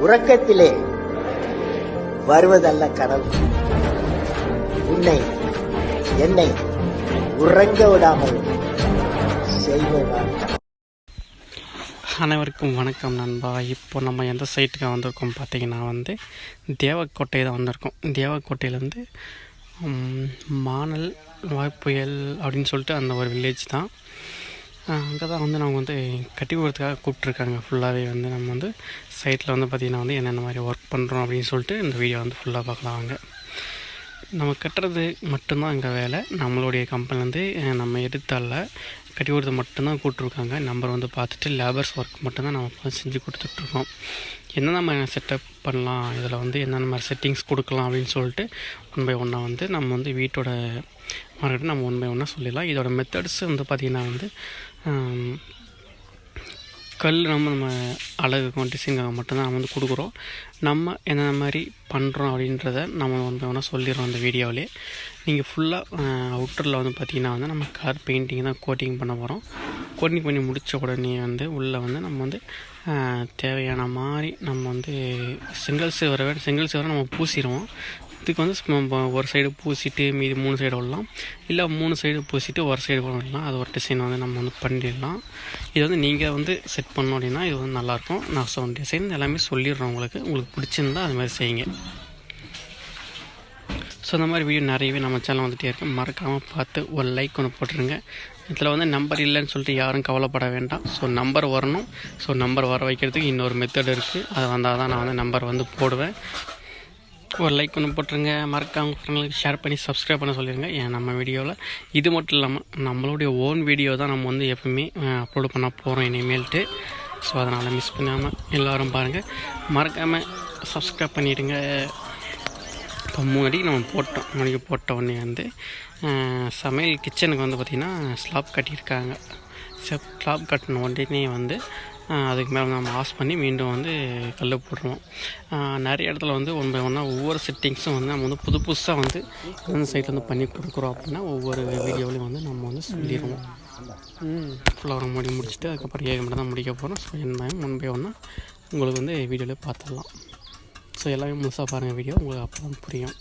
உறக்கத்திலே வருவதல்ல கனவு. என்னை உறங்க விடாமல் செய்வதுதான். அனைவருக்கும் வணக்கம் நண்பா. இப்போ நம்ம எந்த சைட்டுக்கு வந்திருக்கோம் பார்த்தீங்கன்னா தேவக்கோட்டை தான் வந்திருக்கோம். தேவக்கோட்டையிலேருந்து மானல் வாய்ப்புயல் அப்படின்னு சொல்லிட்டு அந்த ஒரு வில்லேஜ் தான். அங்கே தான் நம்ம கட்டி கொடுறதுக்காக கூப்பிட்ருக்காங்க. ஃபுல்லாகவே நம்ம சைட்டில் பார்த்திங்கன்னா என்னென்ன மாதிரி ஒர்க் பண்ணுறோம் அப்படின்னு சொல்லிட்டு இந்த வீடியோ ஃபுல்லாக பார்க்கலாம். வாங்க. நம்ம கட்டுறது மட்டும்தான் அங்கே வேலை. நம்மளுடைய கம்பெனிலேருந்து நம்ம எடுத்தால கட்டி கொடுத்து மட்டும்தான் கூப்பிட்ருக்காங்க. நம்பர் பார்த்துட்டு லேபர்ஸ் ஒர்க் மட்டும்தான் நம்ம செஞ்சு கொடுத்துட்ருக்கோம். என்னென்ன மாதிரி செட்டப் பண்ணலாம், இதில் என்னென்ன மாதிரி செட்டிங்ஸ் கொடுக்கலாம் அப்படின்னு சொல்லிட்டு ஒன் பை ஒன்னாக நம்ம வீட்டோட மார்க்கெட்டு நம்ம ஒன் பை ஒன்னாக சொல்லிடலாம். இதோட மெத்தட்ஸ் பார்த்திங்கன்னா கல் நம்ம அழகுக்கும் டிசைனுக்காக மட்டும்தான் நம்ம கொடுக்குறோம். நம்ம என்னென்ன மாதிரி பண்ணுறோம் அப்படின்றத நம்ம ஒன் பை ஒன்னாக சொல்லிடுறோம் அந்த வீடியோவிலே. நீங்கள் ஃபுல்லாக அவுட்டரில் பார்த்திங்கன்னா நம்ம கலர் பெயிண்டிங் தான் கோட்டிங் பண்ண போகிறோம். கோட்டிங் பண்ணி முடித்த உடனே உள்ளே நம்ம தேவையான மாதிரி நம்ம செங்கல் சேவரை நம்ம பூசிடுவோம். இதுக்கு ஒரு சைடு பூசிட்டு மீதி 3 சைடு விடலாம், இல்லை 3 சைடு பூசிட்டு ஒரு சைடு கூட விடலாம். அது ஒரு டிசைன் நம்ம பண்ணிடலாம். இது நீங்கள் செட் பண்ணோம் அப்படின்னா இது நல்லாயிருக்கும். நான் டிசைன் எல்லாமே சொல்லிடுறேன். உங்களுக்கு பிடிச்சிருந்தா அது மாதிரி செய்யுங்க. ஸோ அந்த மாதிரி வீடியோ நிறையவே நம்ம சேனல் வந்துகிட்டே இருக்குது. மறக்காமல் பார்த்து ஒரு லைக் ஒன்று போட்டுருங்க. இதில் நம்பர் இல்லைன்னு சொல்லிட்டு யாரும் கவலைப்பட வேண்டாம். ஸோ நம்பர் வரணும். ஸோ நம்பர் வர வைக்கிறதுக்கு இன்னொரு மெத்தட் இருக்குது. அது வந்தால் தான் நான் நம்பர் போடுவேன். ஒரு லைக் ஒன்று போட்டுருங்க. மறக்காம உங்கள் ஃப்ரெண்ட்களுக்கு ஷேர் பண்ணி சப்ஸ்கிரைப் பண்ண சொல்லிடுங்க. ஏன் நம்ம வீடியோவில் இது மட்டும் இல்லாமல் நம்மளுடைய ஓன் வீடியோ தான் நம்ம எப்பவுமே அப்லோடு பண்ண போகிறோம் இனிமேல்ட்டு. ஸோ அதனால் மிஸ் பண்ணாமல் எல்லோரும் பாருங்கள். மறக்காமல் சப்ஸ்கிரைப் பண்ணிவிடுங்க. இப்போ முன்னாடி நம்ம போட்ட உடனே சமையல் கிச்சனுக்கு பார்த்திங்கன்னா ஸ்லாப் கட்டியிருக்காங்க. ஸ்லாப் கட்டின உடனே அதுக்கு மேலே நம்ம ஆஸ் பண்ணி மீண்டும் கல் போட்டுருவோம். நிறைய இடத்துல ஒன் பை ஒன்னாக ஒவ்வொரு செட்டிங்ஸும் நம்ம புதுசாக எந்த சைட்டில் பண்ணி கொடுக்குறோம் அப்படின்னா ஒவ்வொரு வீடியோவிலையும் நம்ம சொல்லிடுவோம். ஃபுல்லாக முடிச்சுட்டு அதுக்கப்புறம் 7 மணி தான் முடிக்க போகிறோம். ஸோ என்ன ஒன் பை ஒன்னாக உங்களுக்கு வீடியோவிலே பார்த்துடலாம். ஸோ எல்லாமே முழுசாக பாருங்கள் வீடியோ, உங்களுக்கு அப்போ தான் புரியும்.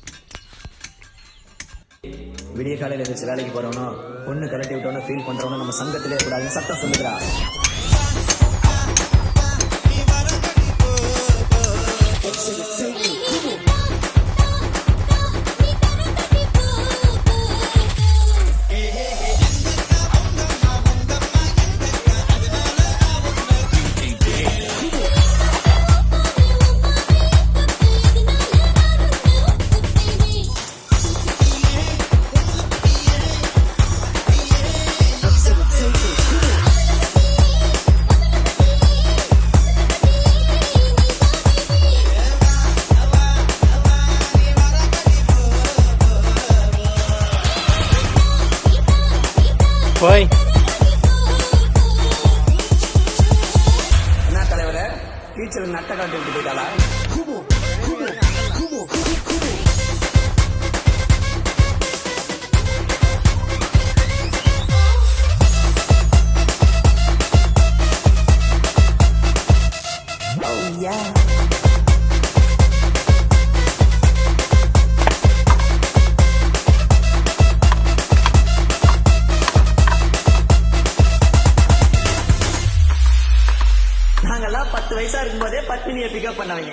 விடிய காலையில் எழுந்திரிச்சு வேலைக்கு போகிறவனோ ஒன்று கலட்டி விட்டோன்னு ஃபீல் பண்ணுறவனோ நம்ம சங்கத்திலே கூடாதுன்னு சட்டம் சொல்லுகிறா. என்ன தலைவர டீச்சர் நட்ட காட்டி விட்டு போயிட்டாளா? நாங்கெல்லாம் 10 வயசா இருக்கும்போதே பத்மினியை பிக்கப் பண்ணவங்க.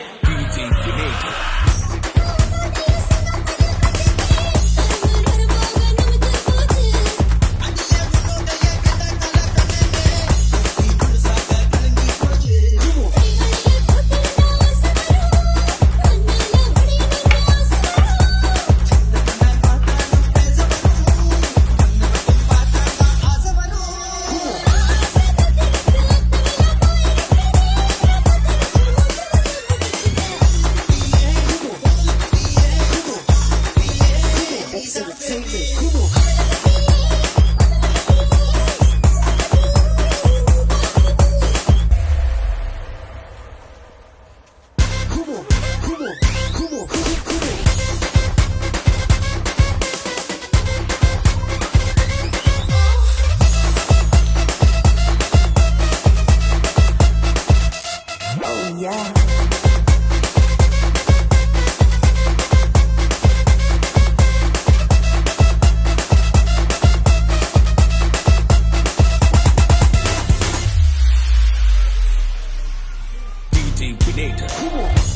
Terminator.